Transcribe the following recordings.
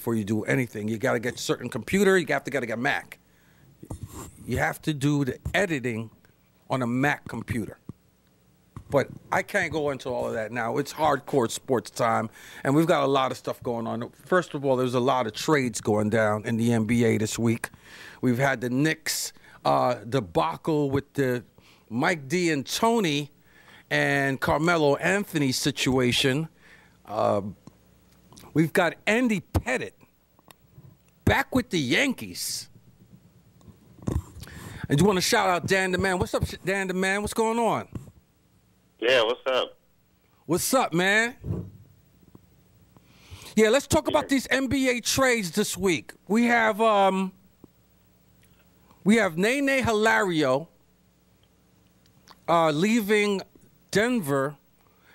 before you do anything. You got to get a certain computer. You got to get a Mac. You have to do the editing on a Mac computer. But I can't go into all of that now. It's hardcore sports time, and we've got a lot of stuff going on. First of all, there's a lot of trades going down in the NBA this week. We've had the Knicks debacle with the Mike D'Antoni and Carmelo Anthony situation. We've got Andy Pettit back with the Yankees. And you want to shout out Dan the Man. What's up, Dan the Man? What's going on? Yeah, what's up? What's up, man? Yeah, let's talk about these NBA trades this week. We have Nene Hilario leaving Denver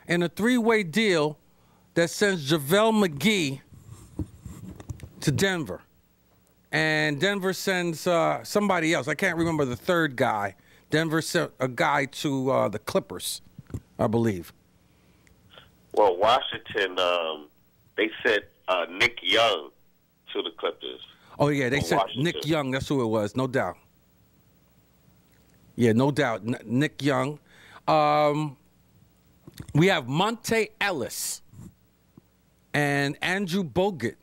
in a three-way deal that sends JaVale McGee to Denver. And Denver sends somebody else. I can't remember the third guy. Denver sent a guy to the Clippers, I believe. Well, Washington, they sent Nick Young to the Clippers. Oh, yeah, they sent Washington. Nick Young. That's who it was, no doubt. Yeah, no doubt. Nick Young. We have Monte Ellis and Andrew Bogut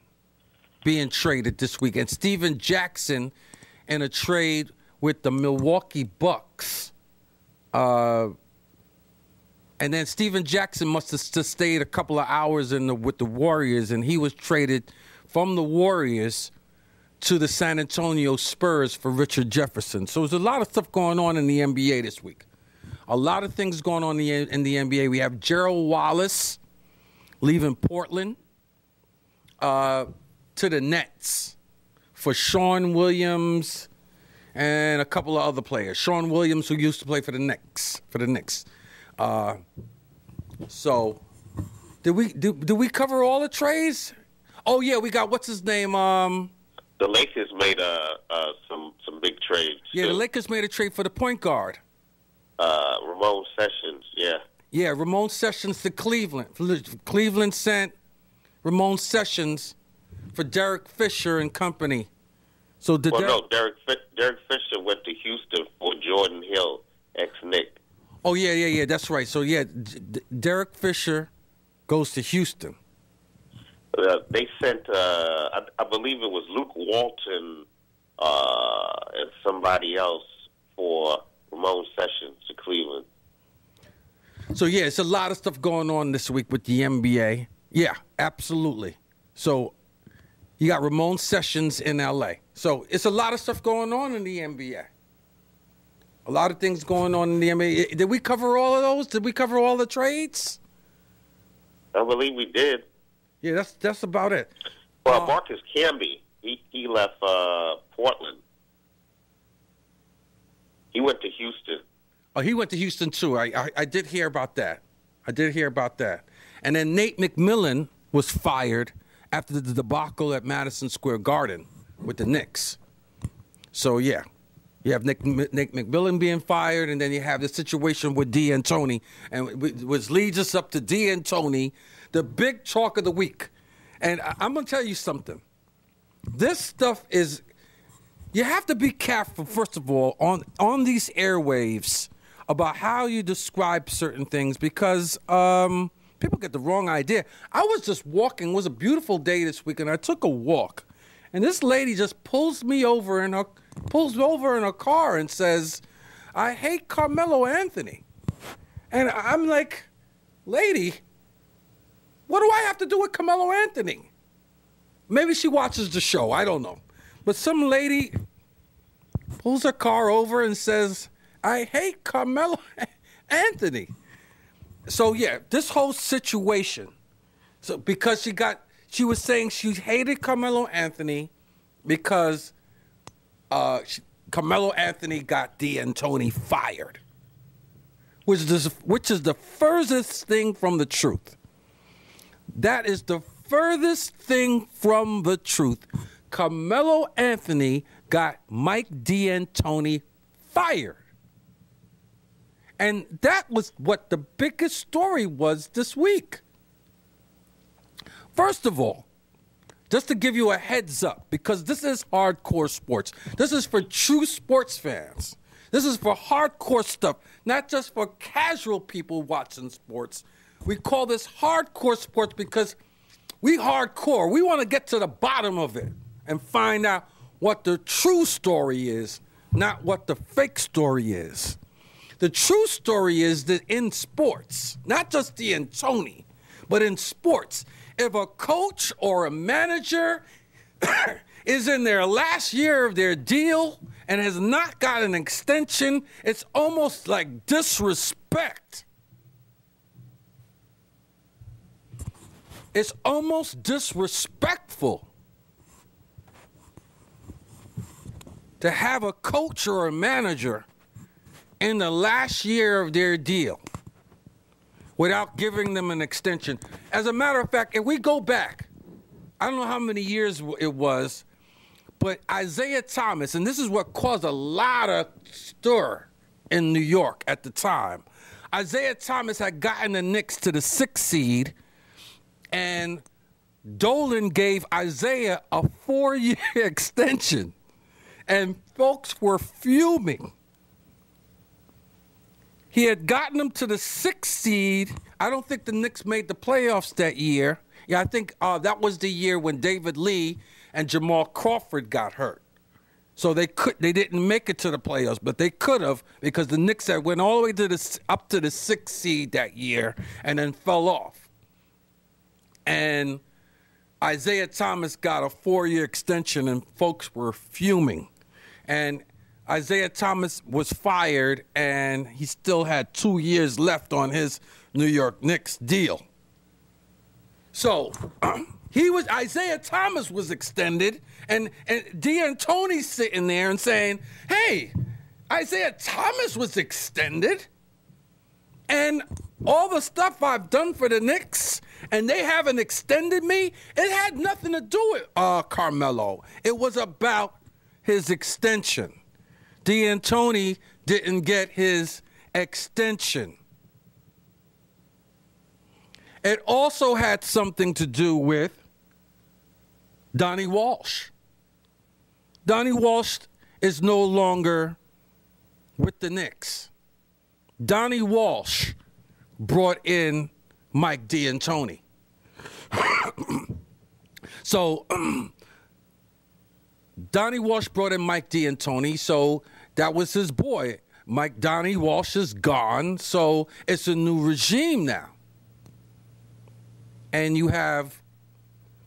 being traded this week, and Steven Jackson in a trade with the Milwaukee Bucks. And then Steven Jackson must have just stayed a couple of hours with the Warriors, and he was traded from the Warriors to the San Antonio Spurs for Richard Jefferson. So there's a lot of stuff going on in the NBA this week. A lot of things going on in the NBA. We have Gerald Wallace leaving Portland to the Nets for Sean Williams and a couple of other players. Sean Williams, who used to play for the Knicks. So, did we cover all the trades? Oh yeah, we got what's his name? The Lakers made some big trades. Yeah, too. the Lakers made a trade for the point guard. Ramon Sessions, yeah. Yeah, Ramon Sessions to Cleveland. Cleveland sent Ramon Sessions for Derek Fisher and company. So Derek Fisher went to Houston for Jordan Hill, ex-Knick. Oh, yeah, that's right. So, yeah, Derek Fisher goes to Houston. They sent, I believe it was Luke Walton and somebody else for Ramon Sessions to Cleveland. So, yeah, it's a lot of stuff going on this week with the NBA. Yeah, absolutely. So, you got Ramon Sessions in L.A. So, it's a lot of stuff going on in the NBA. A lot of things going on in the NBA. Did we cover all of those? Did we cover all the trades? I believe we did. Yeah, that's about it. Well, Marcus Camby, he left Portland. He went to Houston. Oh, he went to Houston, too. I did hear about that. And then Nate McMillan was fired after the debacle at Madison Square Garden with the Knicks. So, yeah. You have Nick McMillan being fired, and then you have the situation with D'Antoni, and which leads us up to D'Antoni, the big talk of the week. And I'm going to tell you something. This stuff is, you have to be careful, first of all, on these airwaves about how you describe certain things, because people get the wrong idea. I was just walking. It was a beautiful day this week, and I took a walk. And this lady just pulls over in her car and says, "I hate Carmelo Anthony." And I'm like, lady, what do I have to do with Carmelo Anthony? Maybe she watches the show. I don't know. But some lady pulls her car over and says, "I hate Carmelo Anthony." So, yeah, this whole situation. So because she was saying she hated Carmelo Anthony because Carmelo Anthony got D'Antoni fired, which is the furthest thing from the truth. That is the furthest thing from the truth. Carmelo Anthony got Mike D'Antoni fired. And that was what the biggest story was this week. First of all, just to give you a heads up, because this is hardcore sports. This is for true sports fans. This is for hardcore stuff, not just for casual people watching sports. We call this hardcore sports because we hardcore. We want to get to the bottom of it and find out what the true story is, not what the fake story is. The true story is that in sports, not just D'Antoni, but in sports, if a coach or a manager is in their last year of their deal and has not got an extension, it's almost like disrespect. It's almost disrespectful to have a coach or a manager in the last year of their deal without giving them an extension. As a matter of fact, if we go back, I don't know how many years it was, but Isaiah Thomas, and this is what caused a lot of stir in New York at the time. Isaiah Thomas had gotten the Knicks to the 6th seed, and Dolan gave Isaiah a 4-year extension, and folks were fuming. He had gotten them to the 6th seed. I don't think the Knicks made the playoffs that year. Yeah, I think that was the year when David Lee and Jamal Crawford got hurt. So they didn't make it to the playoffs, but they could have, because the Knicks had went all the way to up to the 6th seed that year and then fell off. And Isaiah Thomas got a 4-year extension, and folks were fuming. And Isaiah Thomas was fired, and he still had 2 years left on his New York Knicks deal. So Isaiah Thomas was extended, and D'Antoni's sitting there and saying, hey, Isaiah Thomas was extended, and all the stuff I've done for the Knicks, and they haven't extended me, it had nothing to do with Carmelo. It was about his extension. D'Antoni didn't get his extension. It also had something to do with Donnie Walsh. Donnie Walsh is no longer with the Knicks. Donnie Walsh brought in Mike D'Antoni. So Donnie Walsh brought in Mike D'Antoni, so that was his boy. Donnie Walsh is gone, so it's a new regime now. And you have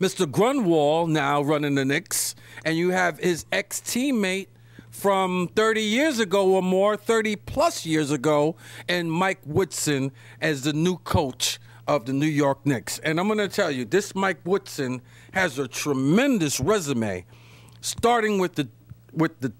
Mr. Grunwald now running the Knicks, and you have his ex-teammate from 30 years ago or more, 30-plus years ago, and Mike Woodson as the new coach of the New York Knicks. And I'm going to tell you, this Mike Woodson has a tremendous resume, starting with the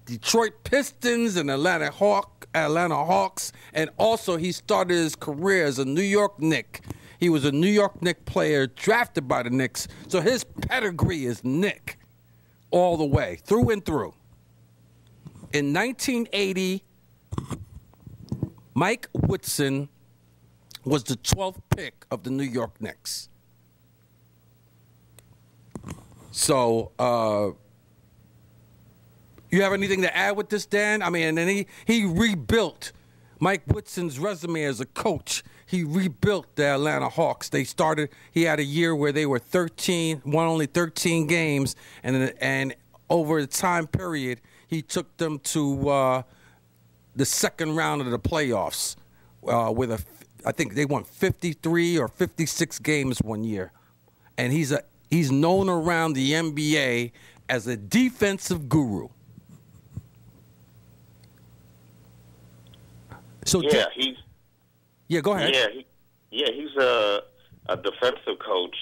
Detroit Pistons and Atlanta Hawks, and also he started his career as a New York Knick. He was a New York Knicks player drafted by the Knicks, so his pedigree is Knick all the way, through and through. In 1980, Mike Woodson was the 12th pick of the New York Knicks. So, you have anything to add with this, Dan? I mean, and then he rebuilt Mike Woodson's resume as a coach. He rebuilt the Atlanta Hawks. He had a year where they were won only 13 games, and over the time period, he took them to the second round of the playoffs I think they won 53 or 56 games one year. And he's known around the NBA as a defensive guru. So yeah, go ahead. He's a defensive coach.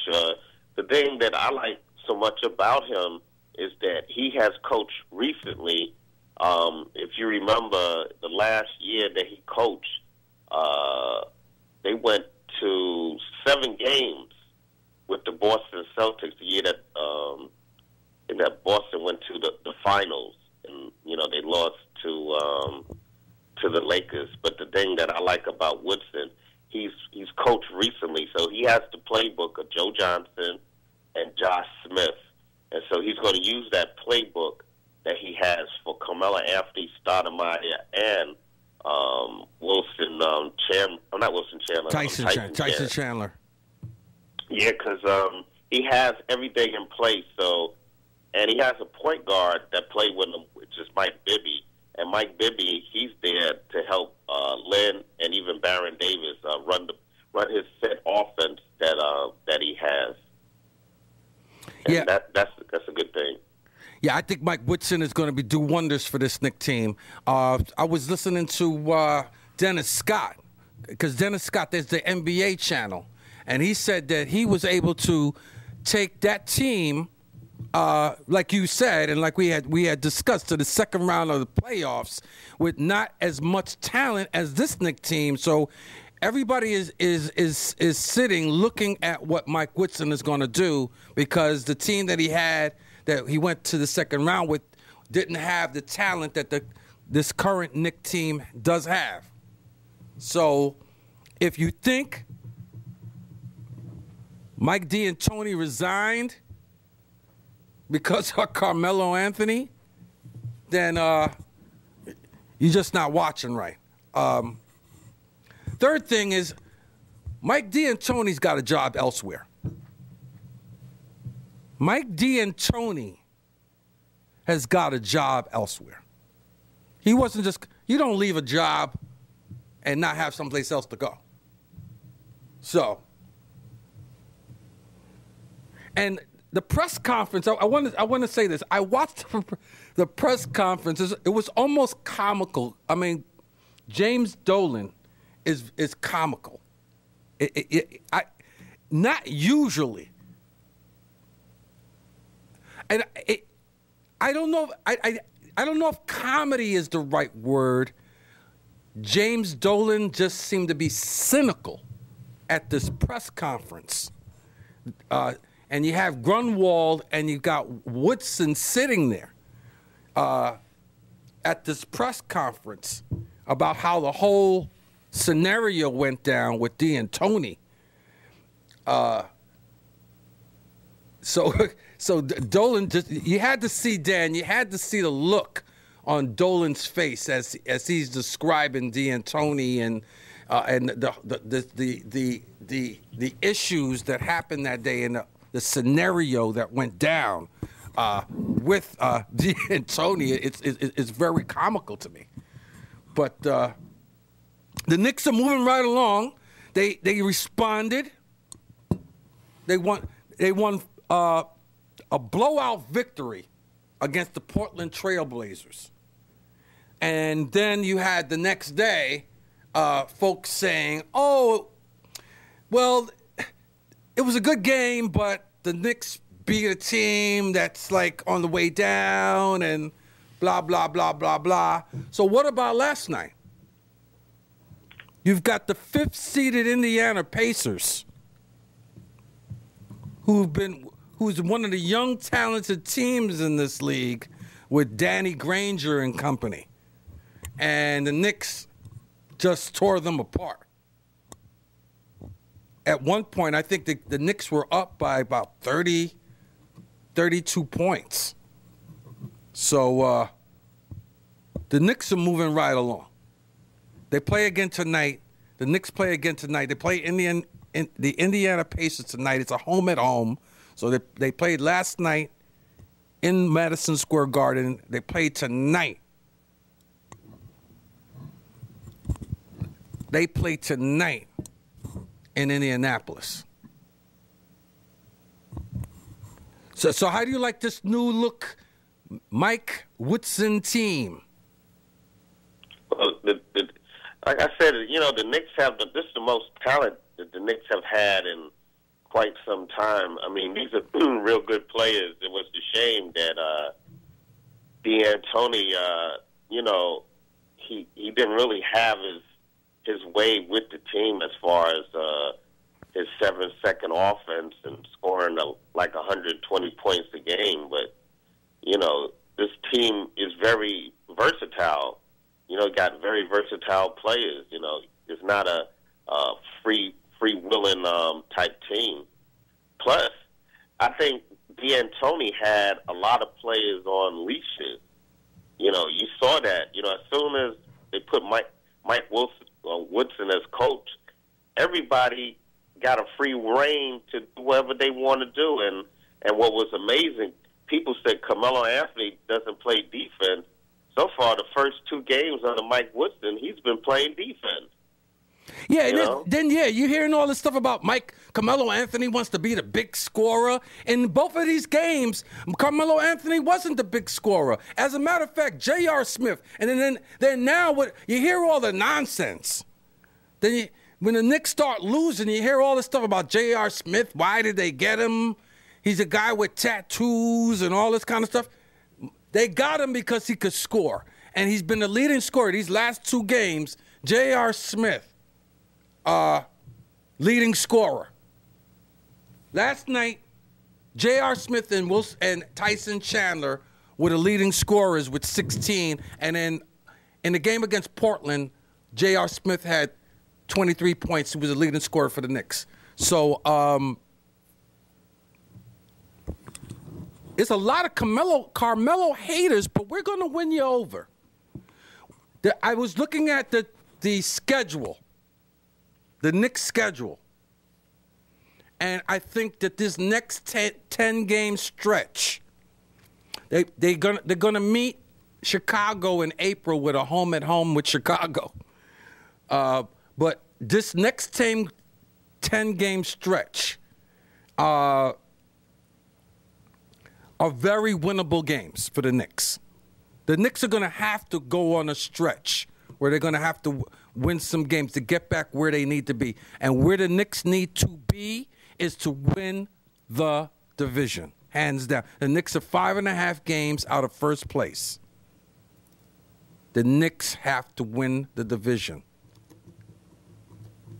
The thing that I like so much about him is that he has coached recently. If you remember the last year that he coached, they went to 7 games with the Boston Celtics the year that Boston went to the finals, and they lost to the Lakers. But the thing that I like about Woodson, he's coached recently, so he has the playbook of Joe Johnson and Josh Smith, so he's going to use that playbook that he has for Carmelo Anthony, Stoudemire, and Wilson Chandler. I'm not Wilson Chandler. Tyson Chandler. Yeah, because he has everything in place. So, and he has a point guard that played with him, which is Mike Bibby. And Mike Bibby, he's there to help Lynn and even Baron Davis run his set offense that he has. And yeah, that's a good thing. Yeah, I think Mike Woodson is going to do wonders for this Knicks team. I was listening to Dennis Scott, because Dennis Scott, there's the NBA channel, and he said that he was able to take that team, like you said, and like we had discussed, to the second round of the playoffs with not as much talent as this Knicks team. So everybody is sitting looking at what Mike Woodson is going to do, because the team that he went to the second round with didn't have the talent that this current Knicks team does have. So if you think Mike D'Antoni resigned because of Carmelo Anthony, then you're just not watching right. Third thing is, Mike D'Antoni's got a job elsewhere. Mike D'Antoni has got a job elsewhere. He wasn't just, you don't leave a job and not have someplace else to go. So, and the press conference, I want to say this. I watched the press conference. It was almost comical. I mean, James Dolan is comical. Not usually. And I don't know. I don't know if comedy is the right word. James Dolan just seemed to be cynical at this press conference. And you have Grunwald and you got Woodson sitting there at this press conference about how the whole scenario went down with D'Antoni. So Dolan, you had to see, Dan, you had to see the look on Dolan's face as he's describing D'Antoni and the issues that happened that day and the scenario that went down with D'Antoni. It's very comical to me. But the Knicks are moving right along. They responded. They won a blowout victory against the Portland Trail Blazers. And then you had the next day folks saying, oh, well, it was a good game, but the Knicks beat a team that's like on the way down and blah, blah, blah, blah, blah. So what about last night? You've got the 5th-seeded Indiana Pacers, who's one of the young, talented teams in this league with Danny Granger and company. And the Knicks just tore them apart. At one point, I think the Knicks were up by about 32 points. So the Knicks are moving right along. They play again tonight. The Knicks play again tonight. They play the Indiana Pacers tonight. It's a home at home. So they played last night in Madison Square Garden. They play tonight. They play tonight in Indianapolis. So how do you like this new look Mike Woodson team? Well, like I said, the Knicks this is the most talent that the Knicks have had in quite some time. I mean, these are real good players. It was a shame that D'Antoni, he didn't really have his way with the team as far as his 7-second offense and scoring like 120 points a game. But this team is very versatile. Got very versatile players. It's not a free-willing type team. Plus, I think D'Antoni had a lot of players on leashes. You know, you saw that. You know, as soon as they put Mike Woodson as coach, everybody got a free reign to do whatever they want to do. And what was amazing, people said Carmelo Anthony doesn't play defense. So far, the first 2 games under Mike Woodson, he's been playing defense. Yeah, then you're hearing all this stuff about Carmelo Anthony wants to be the big scorer. In both of these games, Carmelo Anthony wasn't the big scorer. As a matter of fact, J.R. Smith, and then now you hear all the nonsense. Then when the Knicks start losing, you hear all this stuff about J.R. Smith. Why did they get him? He's a guy with tattoos and all this kind of stuff. They got him because he could score, and he's been the leading scorer these last 2 games. J.R. Smith. Leading scorer. Last night, J.R. Smith and Tyson Chandler were the leading scorers with 16. And then in the game against Portland, J.R. Smith had 23 points. He was the leading scorer for the Knicks. So it's a lot of Carmelo haters, but we're going to win you over. I was looking at the schedule. The Knicks' schedule. And I think that this next 10-game stretch, they're gonna meet Chicago in April with a home-at-home with Chicago. But this next 10-game stretch are very winnable games for the Knicks. The Knicks are going to have to go on a stretch where they're going to have to win some games to get back where they need to be. And where the Knicks need to be is to win the division, hands down. The Knicks are 5.5 games out of first place. The Knicks have to win the division.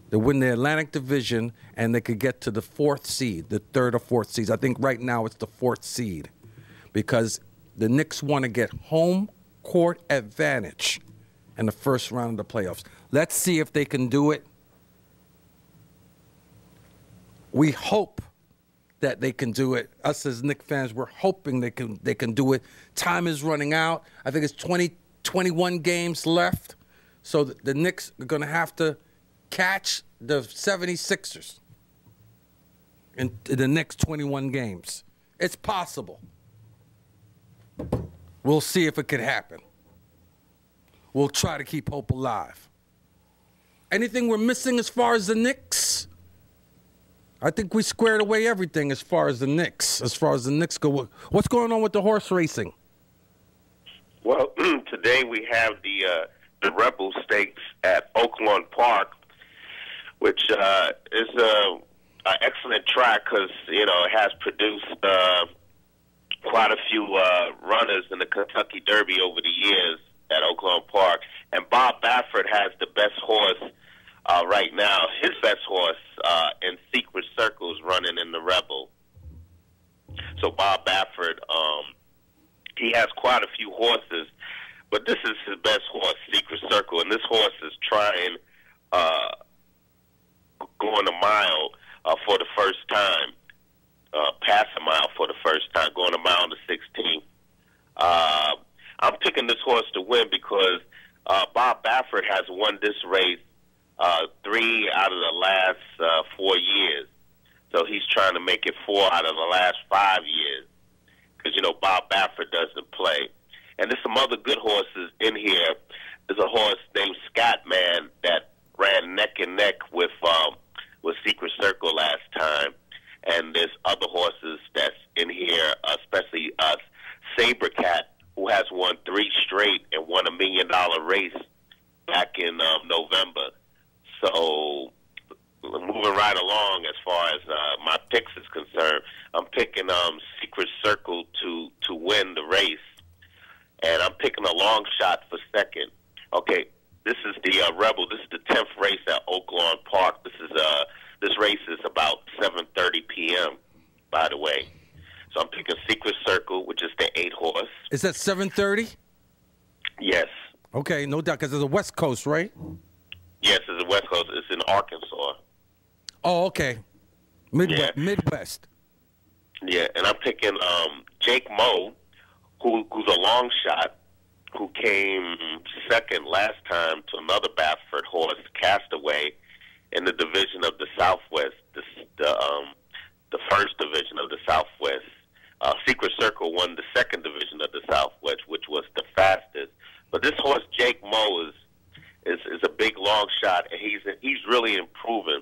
They win the Atlantic Division, and they could get to the 4th seed, the 3rd or 4th seed. I think right now it's the 4th seed because the Knicks want to get home court advantage in the first round of the playoffs. Let's see if they can do it. We hope that they can do it. Us as Knicks fans, we're hoping they can do it. Time is running out. I think it's 21 games left. So the Knicks are going to have to catch the 76ers in the next 21 games. It's possible. We'll see if it could happen. We'll try to keep hope alive. Anything we're missing as far as the Knicks? I think we squared away everything as far as the Knicks. As far as the Knicks go, what's going on with the horse racing? Well, today we have the Rebel Stakes at Oaklawn Park, which is an excellent track because it has produced quite a few runners in the Kentucky Derby over the years at Oaklawn Park. And Bob Baffert has the best horse right now. His best horse in Secret Circles running in the Rebel. So Bob Baffert, he has quite a few horses, but this is his best horse, Secret Circle. And this horse is trying going a mile for the first time, pass a mile for the first time, going a mile to 16th. I'm picking this horse to win because Bob Baffert has won this race 3 out of the last 4 years. So he's trying to make it 4 out of the last 5 years because, Bob Baffert doesn't play. And there's some other good horses in here. There's a horse named Scatman that ran neck and neck with Secret Circle last time. And there's other horses that's in here, especially Sabercat, who has won 3 straight and won $1 million race back in November. So moving right along as far as my picks is concerned, I'm picking Secret Circle to win the race, and I'm picking a long shot for second. Okay, this is the Rebel. This is the 10th race at Oaklawn Park. This race is about 7:30 p.m., by the way. So I'm picking Secret Circle, which is the 8 horse. Is that 7:30? Yes. Okay, no doubt, because it's the West Coast, right? Yes, it's the West Coast. It's in Arkansas. Oh, okay. Midwest. Yeah. Midwest. Yeah, and I'm picking Jake Moe, who's a long shot, who came second last time to another Baffert horse, Castaway, in the division of the Southwest, the first division of the Southwest. Secret Circle won the second division of the Southwest, which was the fastest. But this horse, Jake Moe, is a big long shot, and he's really improving.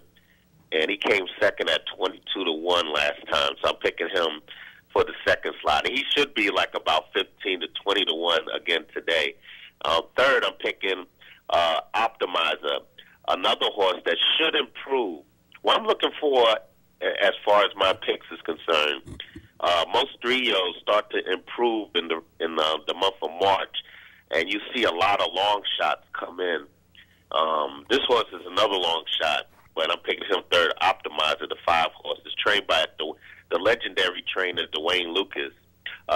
And he came second at 22-1 last time, so I'm picking him for the second slot. And he should be like about 15 to 20-1 again today. Third, I'm picking Optimizer, another horse that should improve. What I'm looking for, as far as my picks is concerned, most 3-year-olds start to improve in the month of March, and you see a lot of long shots come in. This horse is another long shot, but I'm picking him third, Optimizer, the 5 horses, trained by the legendary trainer, Dwayne Lucas.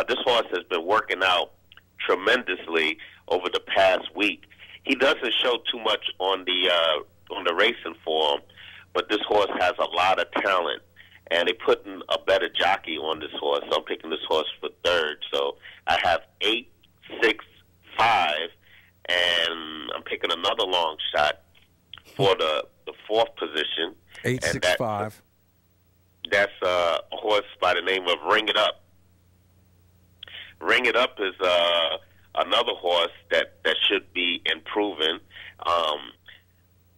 This horse has been working out tremendously over the past week. He doesn't show too much on the racing form, but this horse has a lot of talent, and they're putting a better jockey on this horse. So I'm picking this horse for third. So I have 8, 6, 5, and I'm picking another long shot for the fourth position. 8, 6, 5. That's a horse by the name of Ring It Up. Ring It Up is another horse that should be improving.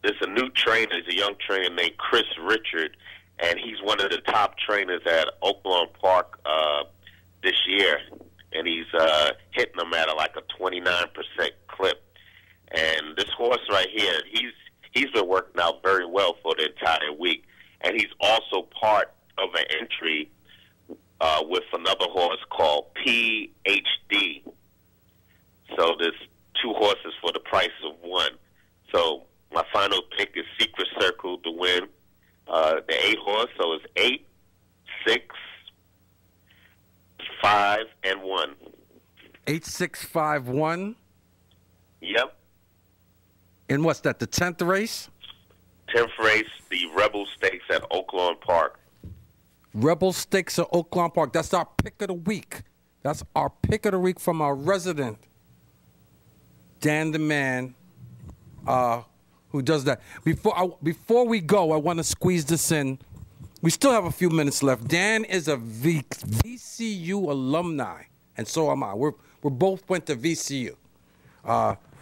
There's a new trainer, there's a young trainer named Chris Richard, and he's one of the top trainers at Oaklawn Park this year, and he's hitting them at like a 29% clip. And this horse right here, he's been working out very well for the entire week, and he's also part of an entry with another horse called PhD. So there's 2 horses for the price of 1. So my final pick is Secret Circle to win the 8 horse. So it's 8, 6, 5, and 1. 8, 6, 5, 1. Yep. And what's that? The 10th race? 10th race, the Rebel Stakes at Oaklawn Park. Rebel Stakes at Oaklawn Park. That's our pick of the week. That's our pick of the week from our resident, Dan the Man, who does that. Before we go, I want to squeeze this in. We still have a few minutes left. Dan is a VCU alumni, and so am I. We're both went to VCU,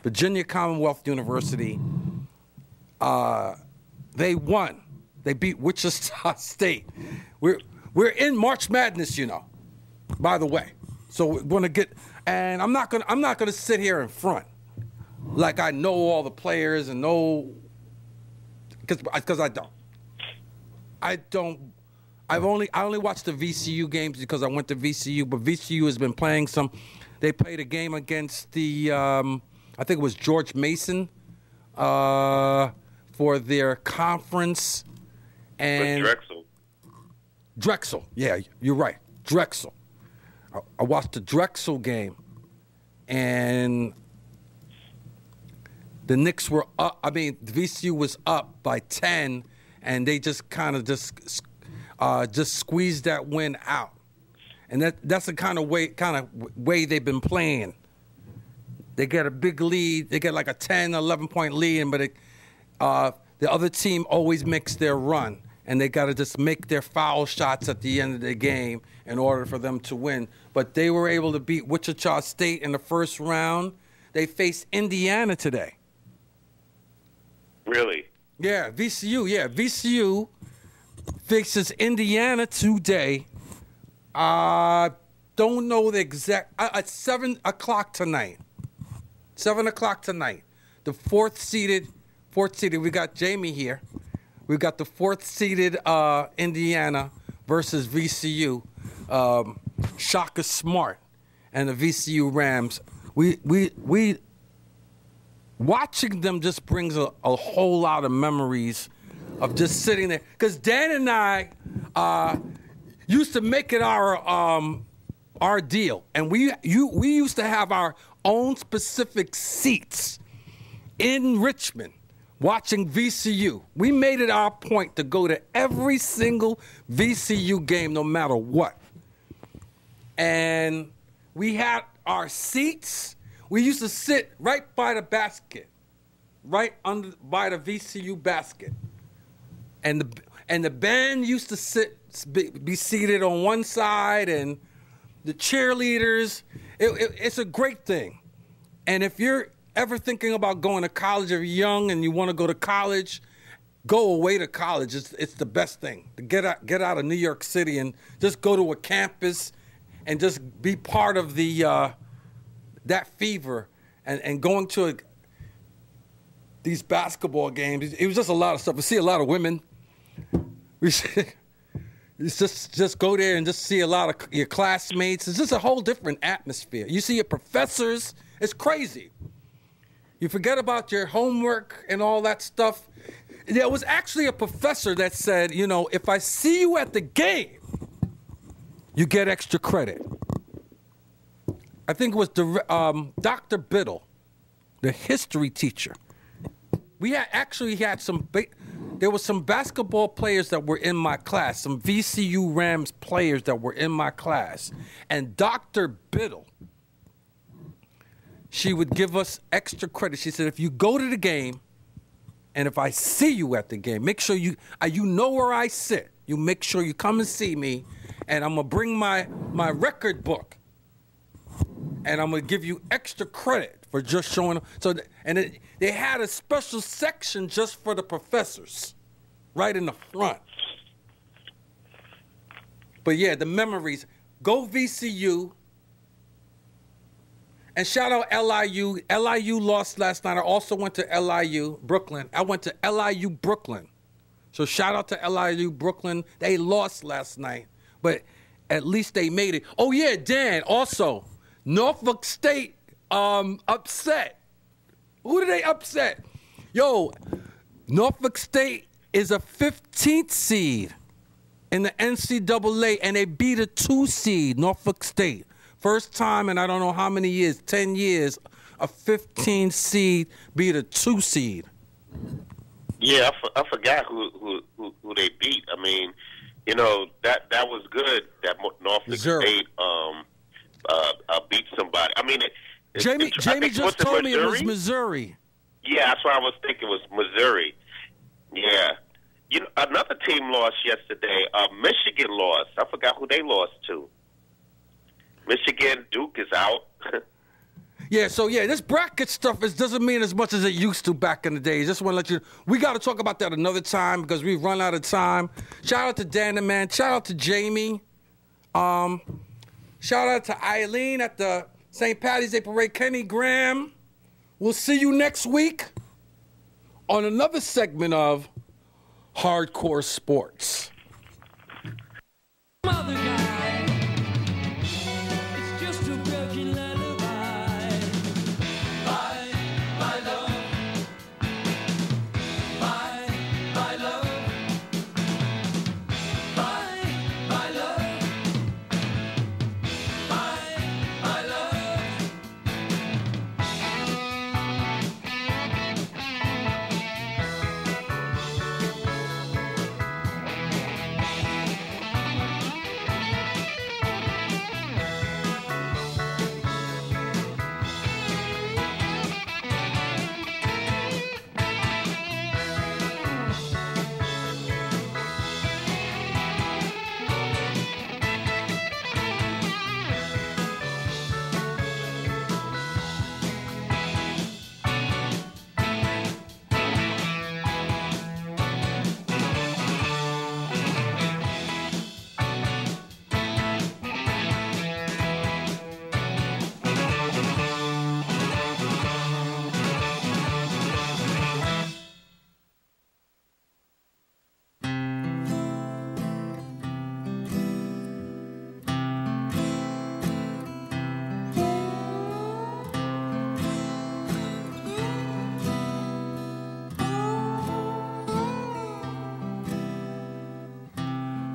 Virginia Commonwealth University. They won. They beat Wichita State. We're in March Madness, by the way. So we're gonna get, and I'm not gonna sit here in front like I know all the players and know, because I don't. I only watched the VCU games because I went to VCU, but VCU has been playing some. They played a game against the I think it was George Mason for their conference. And with Drexel. Drexel, yeah, you're right. Drexel. I watched the Drexel game, and the Knicks were up. I mean, the VCU was up by 10, and they just kind of just squeezed that win out. And that's the kind of way they've been playing. They get a big lead. They get like a 10, 11-point lead, but the other team always makes their run. And they got to just make their foul shots at the end of the game in order for them to win. But they were able to beat Wichita State in the first round. They faced Indiana today. Really? Yeah, VCU. Yeah, VCU faces Indiana today. Don't know the exact. At 7 o'clock tonight. 7 o'clock tonight. The fourth seeded. We got Jamie here. We've got the fourth-seeded Indiana versus VCU. Shaka Smart and the VCU Rams. We watching them just brings a whole lot of memories of just sitting there. Because Dan and I used to make it our deal, and we used to have our own specific seats in Richmond. Watching VCU. We made it our point to go to every single VCU game no matter what. and we had our seats. We used to sit right by the basket, right under by the VCU basket, and the band used to be seated on one side, and the cheerleaders. It's a great thing, and if you're ever thinking about going to college, if you're young and you want to go to college, go away to college. It's the best thing to get out of New York City and just go to a campus and just be part of the that fever and going to these basketball games. It was just a lot of stuff. We see a lot of women. Just go there and just see a lot of your classmates. It's just a whole different atmosphere. You see your professors. It's crazy. You forget about your homework and all that stuff. There was actually a professor that said, you know, if I see you at the game, you get extra credit. I think it was Dr. Biddle, the history teacher. We had some. There were some basketball players that were in my class, some VCU Rams players that were in my class, and Dr. Biddle, she would give us extra credit. She said, if you go to the game, and if I see you at the game, make sure you know where I sit. You make sure you come and see me, and I'm gonna bring my record book, and I'm gonna give you extra credit for just showing up. So, they had a special section just for the professors, right in the front. But yeah, the memories. Go VCU. And shout out LIU. LIU lost last night. I also went to LIU, Brooklyn. I went to LIU, Brooklyn. So shout out to LIU, Brooklyn. They lost last night, but at least they made it. Oh, yeah, Dan, also, Norfolk State upset. Who did they upset? Yo, Norfolk State is a 15th seed in the NCAA, and they beat a 2 seed, Norfolk State. First time in I don't know how many years, 10 years, a 15 seed beat a 2 seed. Yeah, I forgot who they beat. I mean, you know, that was good that Norfolk State beat somebody. I mean, Jamie just told me it was Missouri. Yeah, that's what I was thinking was Missouri. Yeah. You know, another team lost yesterday. Michigan lost. I forgot who they lost to. Michigan, Duke is out. Yeah, so yeah, this bracket stuff doesn't mean as much as it used to back in the day. Just want to let you. We got to talk about that another time because we've run out of time. Shout out to Dan the Man. Shout out to Jamie. Shout out to Eileen at the St. Patty's Day Parade. Kenny Graham. We'll see you next week on another segment of Hardcore Sports. Mother guy, it's just a broken lullaby. My love, my love, my love, my love.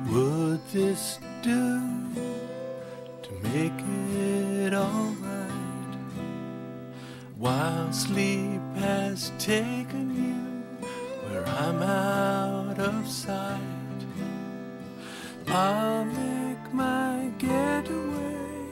Would this do to make it alright? While sleep has taken you where I'm out of sight, I'll make my getaway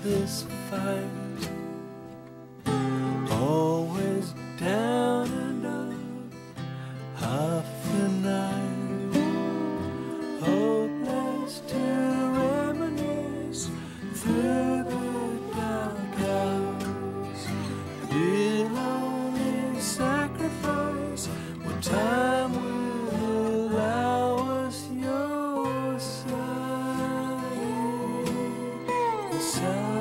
this fight. Always down and up, half the night. Hopeless to reminisce through the dark hours. We'll only sacrifice what time will allow us. Your side and side.